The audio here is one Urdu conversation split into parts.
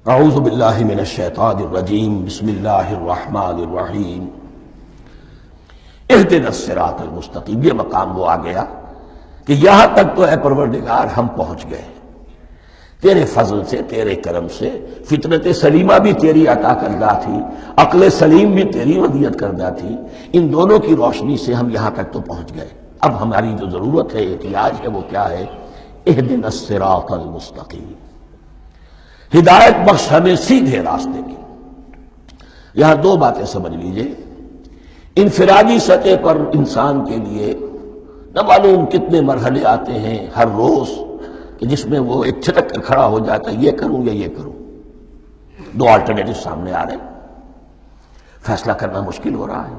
اعوذ باللہ من الشیطان الرجیم بسم اللہ الرحمن الرحیم اہدنا الصراط المستقیم۔ یہ مقام وہ آ گیا کہ یہاں تک تو اے پروردگار ہم پہنچ گئے، تیرے فضل سے، تیرے کرم سے۔ فطرت سلیمہ بھی تیری عطا کردہ تھی، عقل سلیم بھی تیری ودیعت کردہ تھی، ان دونوں کی روشنی سے ہم یہاں تک تو پہنچ گئے۔ اب ہماری جو ضرورت ہے، احتیاج ہے، وہ کیا ہے؟ اہدنا الصراط المستقیم، ہدایت بخش ہمیں سیدھے راستے کی۔ یہاں دو باتیں سمجھ لیجئے۔ انفرادی سطح پر انسان کے لیے نہ معلوم کتنے مرحلے آتے ہیں ہر روز کہ جس میں وہ ایک چھٹک کر کھڑا ہو جاتا ہے، یہ کروں یا یہ کروں۔ دو آلٹرنیٹو سامنے آ رہے ہیں، فیصلہ کرنا مشکل ہو رہا ہے،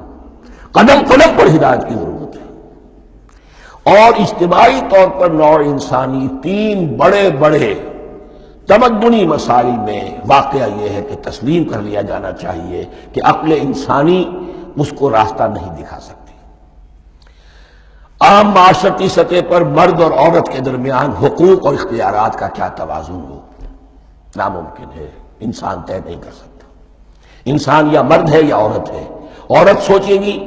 قدم قدم پر ہدایت کی ضرورت ہے۔ اور اجتماعی طور پر نوع انسانی تین بڑے بڑے تمدنی مسائل میں واقعہ یہ ہے کہ تسلیم کر لیا جانا چاہیے کہ عقل انسانی اس کو راستہ نہیں دکھا سکتی۔ عام معاشرتی سطح پر مرد اور عورت کے درمیان حقوق اور اختیارات کا کیا توازن ہو، ناممکن ہے، انسان طے نہیں کر سکتا۔ انسان یا مرد ہے یا عورت ہے۔ عورت سوچے گی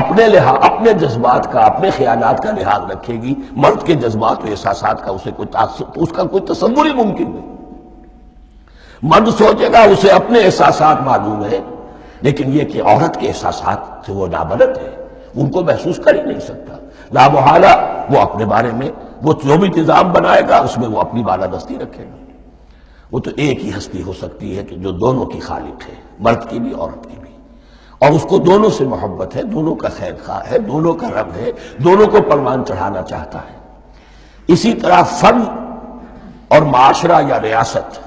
اپنے لحاظ، اپنے جذبات کا، اپنے خیالات کا لحاظ رکھے گی، مرد کے جذبات و احساسات کا اس کا کوئی تصور ہی ممکن نہیں۔ مرد سوچے گا اسے اپنے احساسات معلوم ہے، لیکن یہ کہ عورت کے احساسات سے وہ نابلد ہے، ان کو محسوس کر ہی نہیں سکتا۔ لا محالہ وہ اپنے بارے میں وہ جو بھی نظام بنائے گا اس میں وہ اپنی بالادستی رکھے گا۔ وہ تو ایک ہی ہستی ہو سکتی ہے کہ جو دونوں کی خالق ہے، مرد کی بھی عورت کی بھی، اور اس کو دونوں سے محبت ہے، دونوں کا خیر خواہ ہے، دونوں کا رب ہے، دونوں کو پروان چڑھانا چاہتا ہے۔ اسی طرح فرد اور معاشرہ یا ریاست،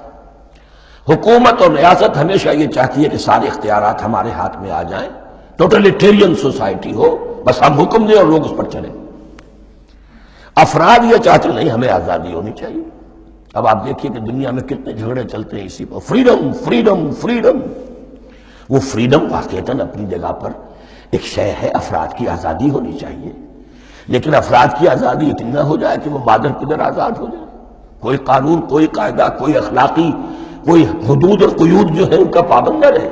حکومت اور ریاست ہمیشہ یہ چاہتی ہے کہ سارے اختیارات ہمارے ہاتھ میں آ جائیں، ٹوٹلیٹیرین سوسائٹی ہو، بس ہم حکم دیں اور لوگ اس پر چلیں۔ افراد یہ چاہتے نہیں، ہمیں آزادی ہونی چاہیے۔ اب آپ دیکھیے کہ دنیا میں کتنے جھگڑے چلتے ہیں اسی پر، فریڈم فریڈم فریڈم۔ وہ فریڈم واقعتاً اپنی جگہ پر ایک شے ہے، افراد کی آزادی ہونی چاہیے، لیکن افراد کی آزادی اتنی نہ ہو جائے کہ وہ مادر پدر آزاد ہو جائے، کوئی قانون، کوئی قاعدہ، کوئی اخلاقی، کوئی حدود اور قیود جو ہے ان کا پابند نہ رہے۔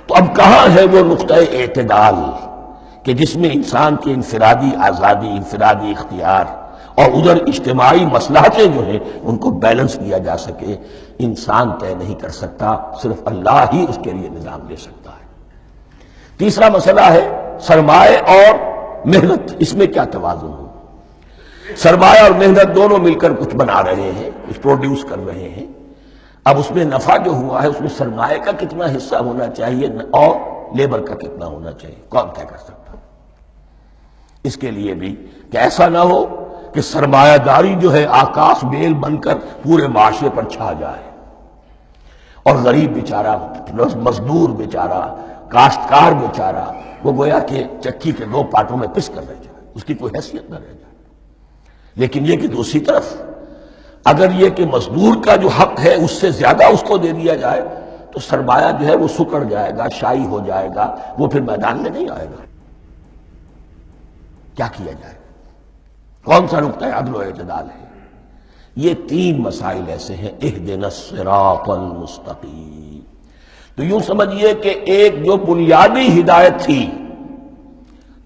تو اب کہاں ہے وہ نقطہ اعتدال کہ جس میں انسان کی انفرادی آزادی، انفرادی اختیار اور ادھر اجتماعی مصلحتیں جو ہیں ان کو بیلنس کیا جا سکے؟ انسان طے نہیں کر سکتا، صرف اللہ ہی اس کے لیے نظام دے سکتا ہے۔ تیسرا مسئلہ ہے سرمایہ اور محنت، اس میں کیا توازن ہو؟ سرمایہ اور محنت دونوں مل کر کچھ بنا رہے ہیں، کچھ پروڈیوس کر رہے ہیں۔ اب اس میں نفع جو ہوا ہے اس میں سرمایہ کا کتنا حصہ ہونا چاہیے اور لیبر کا کتنا ہونا چاہیے، کون طے کر سکتا؟ اس کے لیے بھی کہ ایسا نہ ہو کہ سرمایہ داری جو ہے آکاش بیل بن کر پورے معاشرے پر چھا جائے، اور غریب بیچارہ، مزدور بیچارہ، کاشتکار بیچارہ، وہ گویا کہ چکی کے دو پارٹوں میں پس کر رہ جائے، اس کی کوئی حیثیت نہ رہ جائے۔ لیکن یہ کہ دوسری طرف اگر یہ کہ مزدور کا جو حق ہے اس سے زیادہ اس کو دے دیا جائے تو سرمایہ جو ہے وہ سکڑ جائے گا، شائی ہو جائے گا، وہ پھر میدان میں نہیں آئے گا۔ کیا کیا جائے؟ کون سا نقطہ عدل و اعتدال ہے؟ یہ تین مسائل ایسے ہیں، اہدنا الصراط المستقیم۔ تو یوں سمجھیے کہ ایک جو بنیادی ہدایت تھی،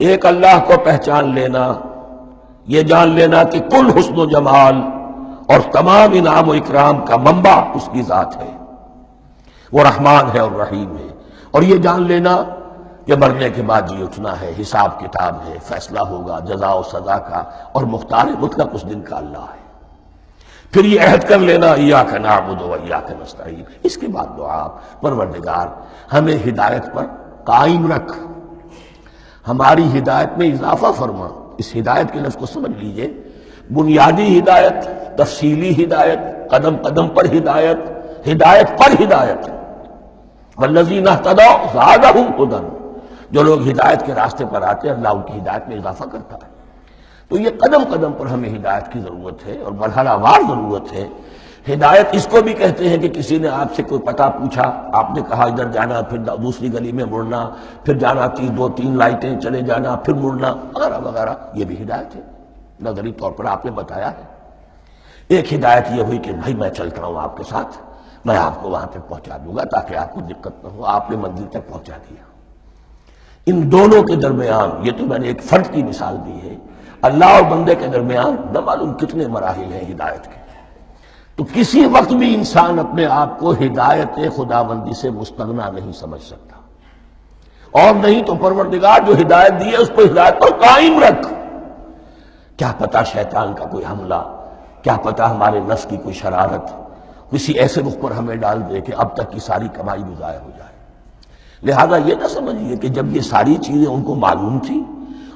ایک اللہ کو پہچان لینا، یہ جان لینا کہ کل حسن و جمال اور تمام انعام و اکرام کا منبع اس کی ذات ہے، وہ رحمان ہے اور رحیم ہے، اور یہ جان لینا کہ مرنے کے بعد جی اٹھنا ہے، حساب کتاب ہے، فیصلہ ہوگا جزا و سزا کا، اور مختار مطلق اس دن کا اللہ ہے۔ پھر یہ عہد کر لینا ایاک نعبد و ایاک نستعین۔ اس کے بعد دعا، پروردگار ہمیں ہدایت پر قائم رکھ، ہماری ہدایت میں اضافہ فرما۔ اس ہدایت کے لفظ کو سمجھ لیجئے، بنیادی ہدایت، تفصیلی ہدایت، قدم قدم پر ہدایت، ہدایت پر ہدایت۔ والذین اہتدوا زادہم ھدی، جو لوگ ہدایت کے راستے پر آتے ہیں اللہ ان کی ہدایت میں اضافہ کرتا ہے۔ تو یہ قدم قدم پر ہمیں ہدایت کی ضرورت ہے اور مرحلہ وار ضرورت ہے۔ ہدایت اس کو بھی کہتے ہیں کہ کسی نے آپ سے کوئی پتہ پوچھا، آپ نے کہا ادھر جانا، پھر دوسری گلی میں مڑنا، پھر جانا دو تین لائٹیں چلے جانا، پھر مڑنا، وغیرہ وغیرہ، یہ بھی ہدایت ہے، نظری طور پر آپ نے بتایا ہے۔ ایک ہدایت یہ ہوئی کہ بھائی میں چلتا ہوں آپ کے ساتھ، میں آپ کو وہاں تک پہنچا دوں گا تاکہ آپ کو دقت نہ ہو. آپ نے منزل تک پہنچا دیا. ان دونوں کے درمیان، یہ تو میں نے ایک فرد کی مثال دی ہے، اللہ اور بندے کے درمیان نہ معلوم کتنے مراحل ہیں ہدایت کے. تو کسی وقت بھی انسان اپنے آپ کو ہدایت خداوندی سے مستغنا نہیں سمجھ سکتا، اور نہیں تو پروردگار جو ہدایت دی ہے اس کو ہدایت پر قائم رکھ. کیا پتہ شیطان کا کوئی حملہ، کیا پتہ ہمارے نفس کی کوئی شرارت کسی ایسے رخ پر ہمیں ڈال دے کہ اب تک کی ساری کمائی بھی ضائع ہو جائے. لہذا یہ نہ سمجھیے کہ جب یہ ساری چیزیں ان کو معلوم تھی،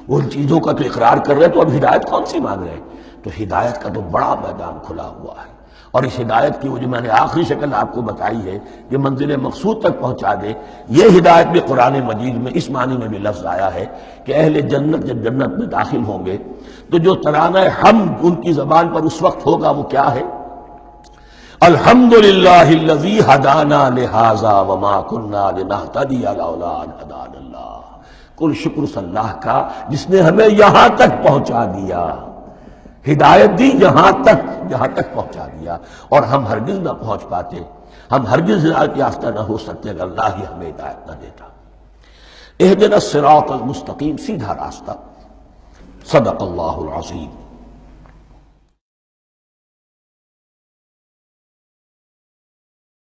وہ ان چیزوں کا تو اقرار کر رہے تو اب ہدایت کون سی مانگ رہے ہیں. تو ہدایت کا تو بڑا میدان کھلا ہوا ہے، اور اس ہدایت کی وہ جو میں نے آخری شکل آپ کو بتائی ہے کہ منزل مقصود تک پہنچا دے، یہ ہدایت بھی قرآن مجید میں اس معنی میں بھی لفظ آیا ہے کہ اہل جنت جب جنت میں داخل ہوں گے تو جو ترانہ حمد ان کی زبان پر اس وقت ہوگا وہ کیا ہے؟ الحمدللہ الذی ہدانا لہذا وما کننا لنہتدی لولا ان ہدانا اللہ. کل شکر اس اللہ کا جس نے ہمیں یہاں تک پہنچا دیا، ہدایت دی یہاں تک پہنچا دیا، اور ہم ہرگز نہ پہنچ پاتے، ہم ہرگز ہدایت یافتہ نہ ہو سکتے اگر اللہ ہی ہمیں ہدایت نہ دیتا. اہدنا الصراط المستقیم، سیدھا راستہ. صدق اللہ العظیم.